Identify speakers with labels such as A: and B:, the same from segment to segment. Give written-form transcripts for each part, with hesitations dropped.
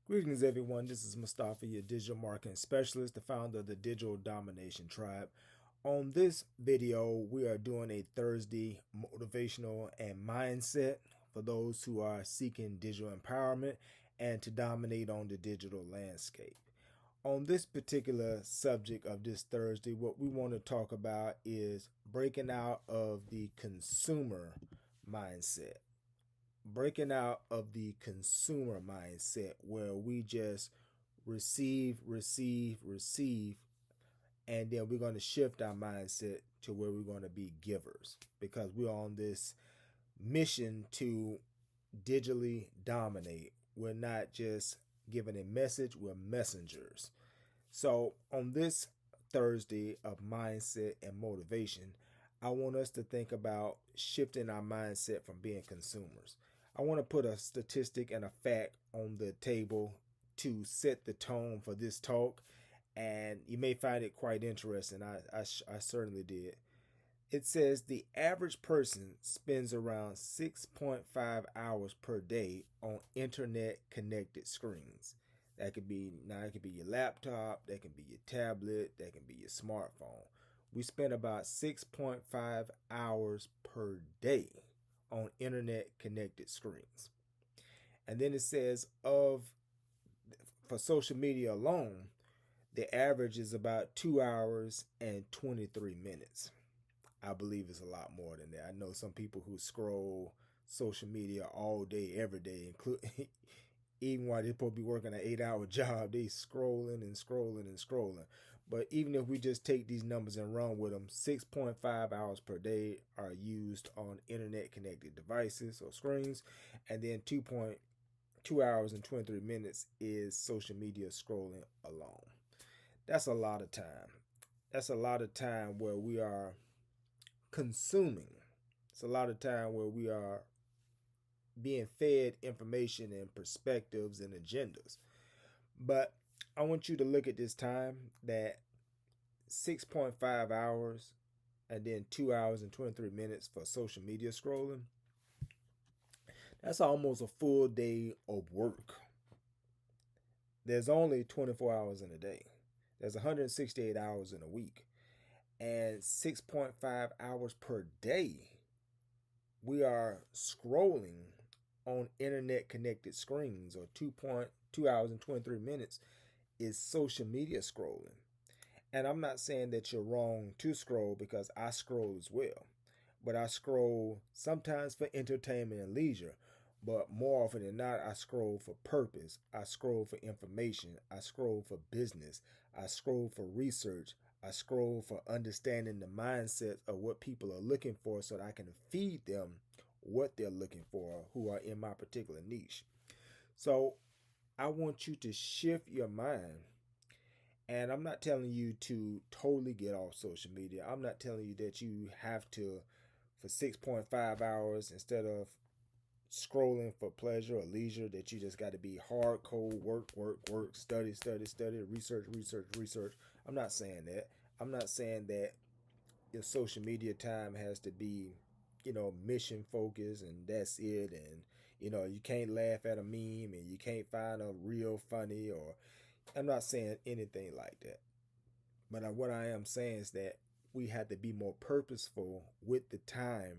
A: Greetings, everyone. This is Mustafa, your digital marketing specialist, the founder of the Digital Domination Tribe. On this video, we are doing a Thursday motivational and mindset for those who are seeking digital empowerment and to dominate on the digital landscape. On this particular subject of this Thursday, what we want to talk about is breaking out of the consumer mindset. Breaking out of the consumer mindset where we just receive, receive, receive, and then we're going to shift our mindset to where we're going to be givers because we're on this mission to digitally dominate. We're not just giving a message, we're messengers. So, on this Thursday of mindset and motivation, I want us to think about shifting our mindset from being consumers. I want to put a statistic and a fact on the table to set the tone for this talk, and you may find it quite interesting. I certainly did. It says the average person spends around 6.5 hours per day on internet connected screens. It could be your laptop, that can be your tablet, that can be your smartphone. We spend about 6.5 hours per day on internet connected screens. And then it says for social media alone, the average is about 2 hours and 23 minutes. I believe it's a lot more than that. I know some people who scroll social media all day, every day, including even while they're supposed to be working an 8-hour job, they scrolling and scrolling and scrolling. But even if we just take these numbers and run with them, 6.5 hours per day are used on internet connected devices or screens, and then 2 hours and 23 minutes is social media scrolling alone. That's a lot of time. That's a lot of time where we are consuming. It's a lot of time where we are being fed information and perspectives and agendas. But I want you to look at this time that 6.5 hours and then 2 hours and 23 minutes for social media scrolling. That's almost a full day of work. There's only 24 hours in a day. There's 168 hours in a week. And 6.5 hours per day, we are scrolling on internet connected screens, or 2 hours and 23 minutes is social media scrolling. And I'm not saying that you're wrong to scroll, because I scroll as well. But I scroll sometimes for entertainment and leisure. But more often than not, I scroll for purpose. I scroll for information. I scroll for business. I scroll for research. I scroll for understanding the mindset of what people are looking for so that I can feed them what they're looking for, who are in my particular niche. So I want you to shift your mind. And I'm not telling you to totally get off social media. I'm not telling you that you have to, for 6.5 hours, instead of scrolling for pleasure or leisure, that you just got to be hardcore work, study, research. I'm not saying that. I'm not saying that your social media time has to be, mission focused and that's it. And, you can't laugh at a meme and you can't find a real funny, or I'm not saying anything like that. But what I am saying is that we have to be more purposeful with the time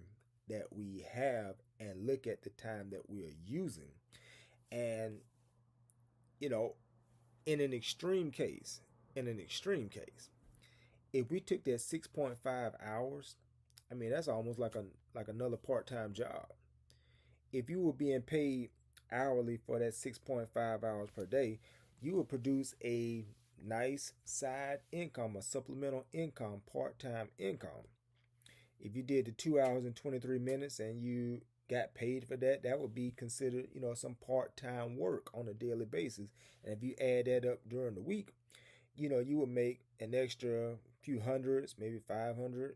A: that we have and look at the time that we are using. And, in an extreme case, if we took that 6.5 hours, I mean, that's almost like another part-time job. If you were being paid hourly for that 6.5 hours per day, you would produce a nice side income, a supplemental income, part-time income. If you did the 2 hours and 23 minutes and you got paid for that, that would be considered, some part-time work on a daily basis. And if you add that up during the week, you would make an extra few hundreds, maybe 500,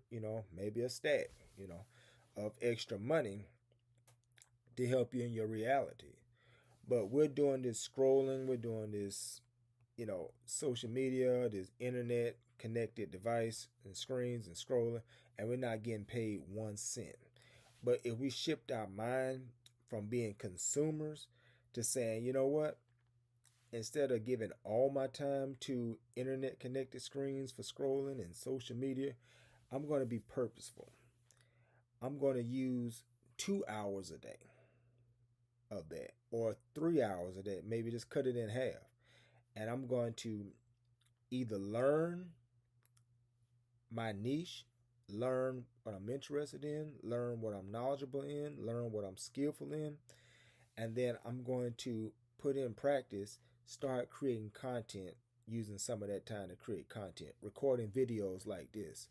A: maybe a stack, of extra money to help you in your reality. But we're doing this scrolling, we're doing this, social media, this internet connected device and screens and scrolling, and we're not getting paid 1 cent. But if we shift our mind from being consumers to saying, you know what, instead of giving all my time to internet connected screens for scrolling and social media, I'm going to be purposeful. I'm going to use 2 hours a day of that, or 3 hours a day, maybe just cut it in half. And I'm going to either learn my niche, learn what I'm interested in, learn what I'm knowledgeable in, learn what I'm skillful in, and then I'm going to put in practice, start creating content using some of that time to create content, recording videos like this,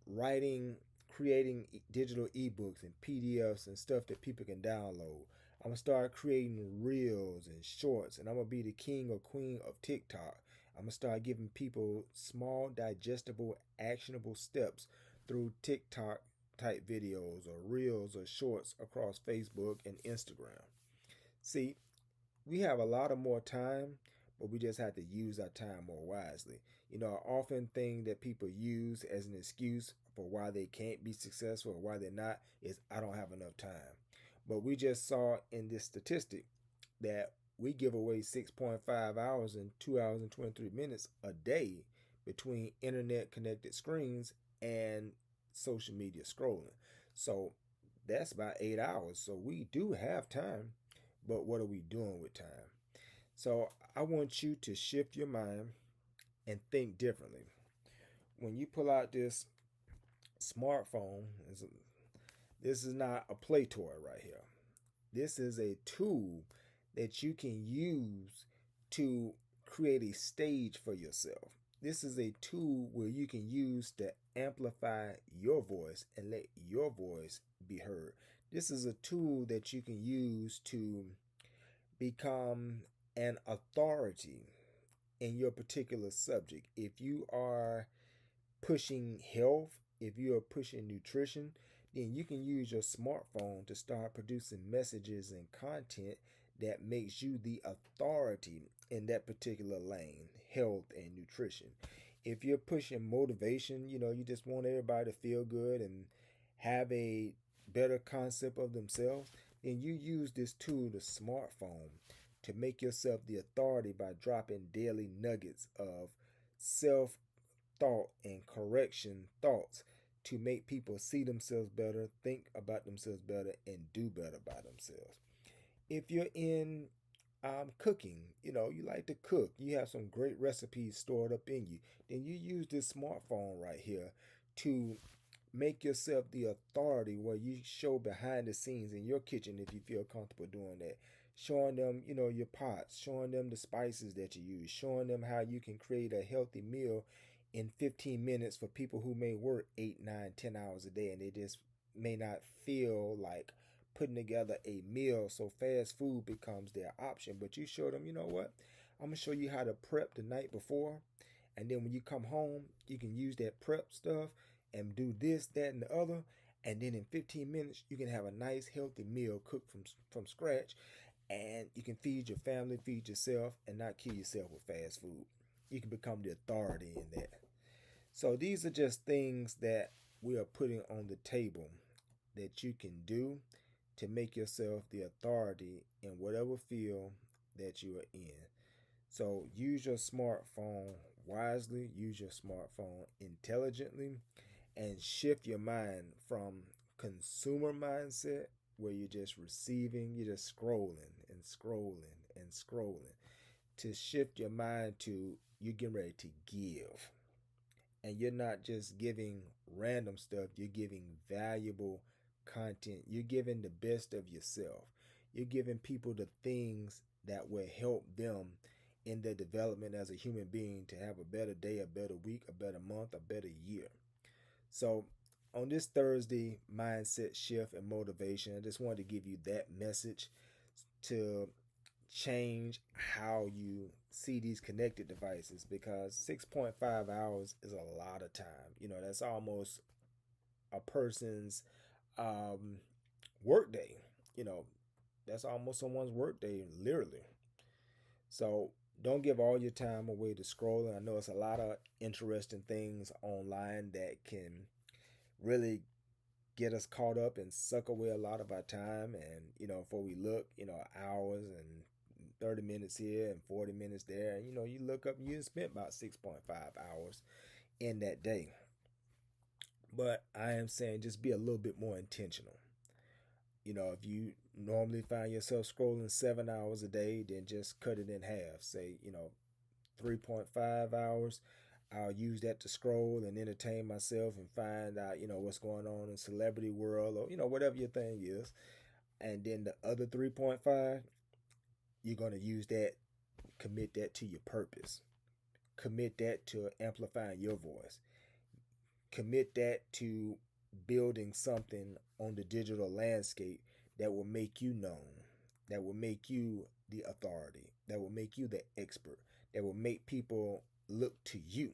A: writing, creating digital ebooks and PDFs and stuff that people can download. I'm gonna start creating reels and shorts, and I'm gonna be the king or queen of TikTok. I'm gonna start giving people small, digestible, actionable steps through TikTok type videos or reels or shorts across Facebook and Instagram. See, we have a lot of more time, but we just have to use our time more wisely. You know, an often thing that people use as an excuse for why they can't be successful or why they're not is I don't have enough time. But we just saw in this statistic that we give away 6.5 hours and 2 hours and 23 minutes a day between internet connected screens and social media scrolling. So that's about 8 hours. So we do have time, but what are we doing with time? So I want you to shift your mind and think differently. When you pull out this smartphone, this is not a play toy right here. This is a tool that you can use to create a stage for yourself. This is a tool where you can use to amplify your voice and let your voice be heard. This is a tool that you can use to become an authority in your particular subject. If you are pushing health, if you are pushing nutrition, then you can use your smartphone to start producing messages and content that makes you the authority in that particular lane, health and nutrition. If you're pushing motivation, you know, you just want everybody to feel good and have a better concept of themselves, then you use this tool, the smartphone, to make yourself the authority by dropping daily nuggets of self thought and correction thoughts to make people see themselves better, think about themselves better, and do better by themselves. If you're in cooking, you know, you like to cook, you have some great recipes stored up in you, then you use this smartphone right here to make yourself the authority where you show behind the scenes in your kitchen if you feel comfortable doing that. Showing them, you know, your pots, showing them the spices that you use, showing them how you can create a healthy meal in 15 minutes for people who may work 8, 9, 10 hours a day and they just may not feel like putting together a meal. So fast food becomes their option. But you show them, you know what? I'm going to show you how to prep the night before. And then when you come home, you can use that prep stuff and do this, that, and the other. And then in 15 minutes, you can have a nice, healthy meal cooked from scratch. And you can feed your family, feed yourself, and not kill yourself with fast food. You can become the authority in that. So these are just things that we are putting on the table that you can do to make yourself the authority in whatever field that you are in. So use your smartphone wisely, use your smartphone intelligently, and shift your mind from consumer mindset where you're just receiving, you're just scrolling and scrolling and scrolling, to shift your mind to you're getting ready to give. And you're not just giving random stuff, you're giving valuable content. You're giving the best of yourself. You're giving people the things that will help them in their development as a human being to have a better day, a better week, a better month, a better year. So on this Thursday mindset shift and motivation, I just wanted to give you that message to change how you see these connected devices, because 6.5 hours is a lot of time. You know, that's almost a person's work day. You know, that's almost someone's work day, literally. So don't give all your time away to scrolling. I know it's a lot of interesting things online that can really get us caught up and suck away a lot of our time. And, you know, before we look, you know, hours and 30 minutes here and 40 minutes there. And you look up and you spent about 6.5 hours in that day. But I am saying just be a little bit more intentional. If you normally find yourself scrolling 7 hours a day, then just cut it in half. Say, 3.5 hours. I'll use that to scroll and entertain myself and find out, what's going on in celebrity world or, whatever your thing is. And then the other 3.5, you're going to use that, commit that to your purpose. Commit that to amplifying your voice. Commit that to building something on the digital landscape that will make you known, that will make you the authority, that will make you the expert, that will make people look to you.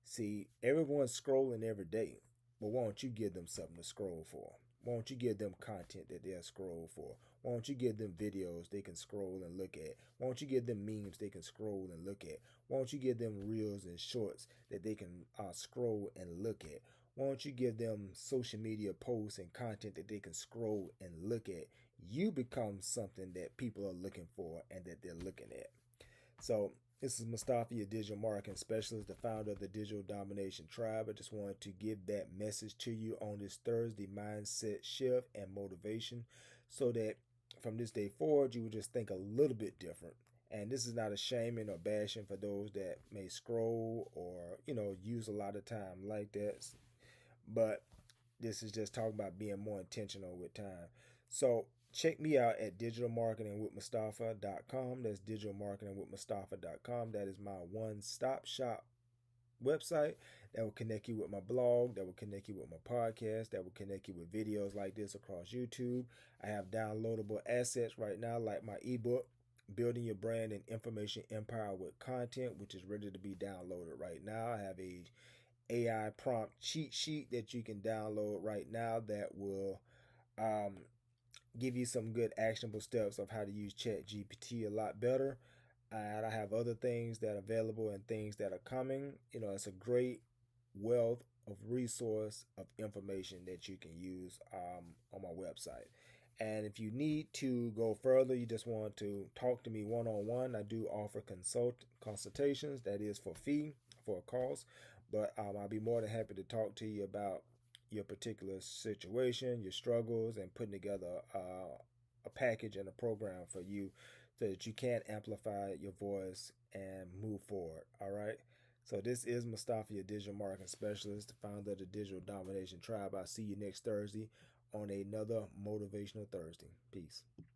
A: See, everyone's scrolling every day, but why don't you give them something to scroll for? Why don't you give them content that they'll scroll for? Why don't you give them videos they can scroll and look at? Why don't you give them memes they can scroll and look at? Why don't you give them reels and shorts that they can scroll and look at? Why don't you give them social media posts and content that they can scroll and look at? You become something that people are looking for and that they're looking at. So this is Mustafa, your digital marketing specialist, the founder of the Digital Domination Tribe. I just wanted to give that message to you on this Thursday mindset shift and motivation so that from this day forward, you would just think a little bit different. And this is not a shaming or bashing for those that may scroll or, use a lot of time like that. But this is just talking about being more intentional with time. So check me out at digitalmarketingwithmustafa.com. That's digitalmarketingwithmustafa.com. That is my one-stop shop website that will connect you with my blog, that will connect you with my podcast, that will connect you with videos like this across YouTube. I have downloadable assets right now like my ebook, Building Your Brand and Information Empire with Content, which is ready to be downloaded right now. I have a AI prompt cheat sheet that you can download right now that will give you some good actionable steps of how to use ChatGPT a lot better. And I have other things that are available and things that are coming. It's a great wealth of resource of information that you can use on my website. And if you need to go further, you just want to talk to me one-on-one, I do offer consultations. That is for fee, for a cost. But I'll be more than happy to talk to you about your particular situation, your struggles, and putting together a package and a program for you so that you can amplify your voice and move forward. All right. So this is Mustafa, your digital marketing specialist, the founder of the Digital Domination Tribe. I'll see you next Thursday on another Motivational Thursday. Peace.